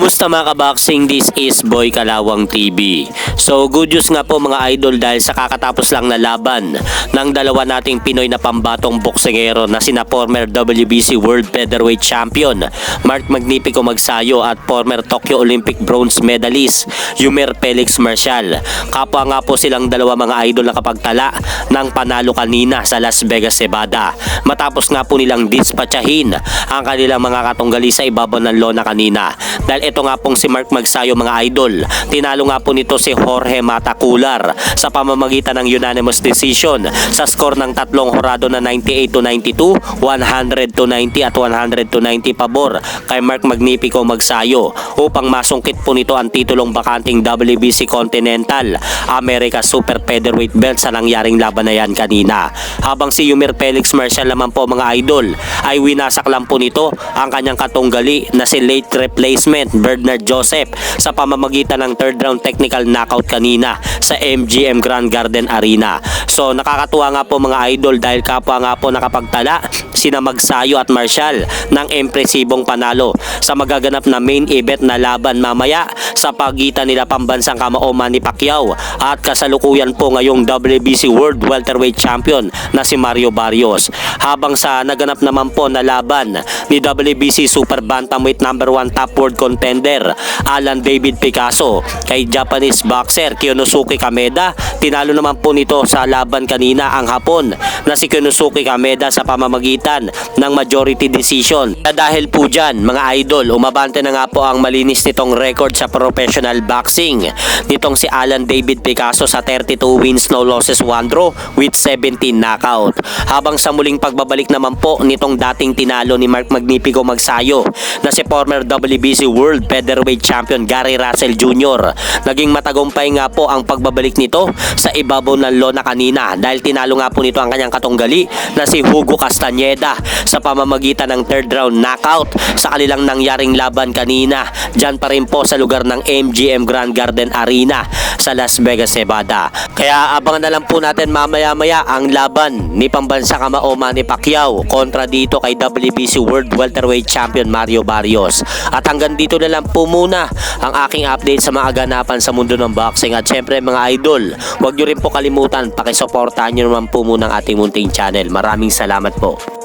Kumusta mga kaboxing? This is Boy Kalawang TV. So good news nga po mga idol dahil sa kakatapos lang na laban ng dalawa nating Pinoy na pambatong boksingero na sina former WBC World Featherweight Champion Mark Magnifico Magsayo at former Tokyo Olympic bronze medalist Ymer Felix Marcial. Kapwa nga po silang dalawa mga idol na kapagtala ng panalo kanina sa Las Vegas, Nevada. Matapos nga po nilang dispatchahin ang kanilang mga katunggali sa ibabaw ng lona kanina. Dahil ito nga pong si Mark Magsayo mga idol, tinalo nga po nito si Jorge Matacular sa pamamagitan ng unanimous decision sa score ng tatlong horado na 98-92, 100-90 at 100-90 pabor kay Mark Magnifico Magsayo upang masungkit po nito ang titulong bakanting WBC Continental America Super Featherweight belt sa nangyaring laban na yan kanina. Habang si Ymer Felix Marcial naman po mga idol ay winasak lang po nito ang kanyang katunggali na si late replacement Bernard Joseph sa pamamagitan ng third round technical knockout kanina sa MGM Grand Garden Arena. So nakakatuwa nga po mga idol dahil kapwa nga po nakapagtala sina Magsayo at Marcial ng impresibong panalo sa magaganap na main event na laban mamaya sa pagitan nila pambansang kamao Manny Pacquiao at kasalukuyan po ngayong WBC World Welterweight Champion na si Mario Barrios. Habang sa naganap naman po na laban ni WBC Super Bantamweight number 1 top world contender Alan David Picasso kay Japanese boxer Kyonosuke Kameda, tinalo naman po nito sa laban kanina ang Hapon na si Kyonosuke Kameda sa pamamagitan ng majority decision. Dahil po dyan mga idol, umabante na nga po ang malinis nitong record sa professional boxing nitong si Alan David Picasso sa 32 wins no losses 1 draw with 17 knockout. Habang sa muling pagbabalik naman po nitong dating tinalo ni Mark Magnifico Magsayo na si former WBC World Featherweight Champion Gary Russell Jr. Naging matagumpay nga po ang pagbabalik nito sa ibabaw ng lona kanina dahil tinalo nga po nito ang kanyang katunggali na si Hugo Castañeda sa pamamagitan ng third round knockout sa kanilang nangyaring laban kanina dyan pa rin po sa lugar ng MGM Grand Garden Arena sa Las Vegas, Nevada. Kaya abangan na lang po natin mamaya-maya ang laban ni pambansa kamao Manny Pacquiao kontra dito kay WBC World Welterweight Champion Mario Barrios. At hanggang dito na lang po muna ang aking update sa mga ganapan sa mundo ng boxing. At syempre mga idol, huwag nyo rin po kalimutan pakisuportahan nyo naman po muna ang ating munting channel. Maraming salamat po.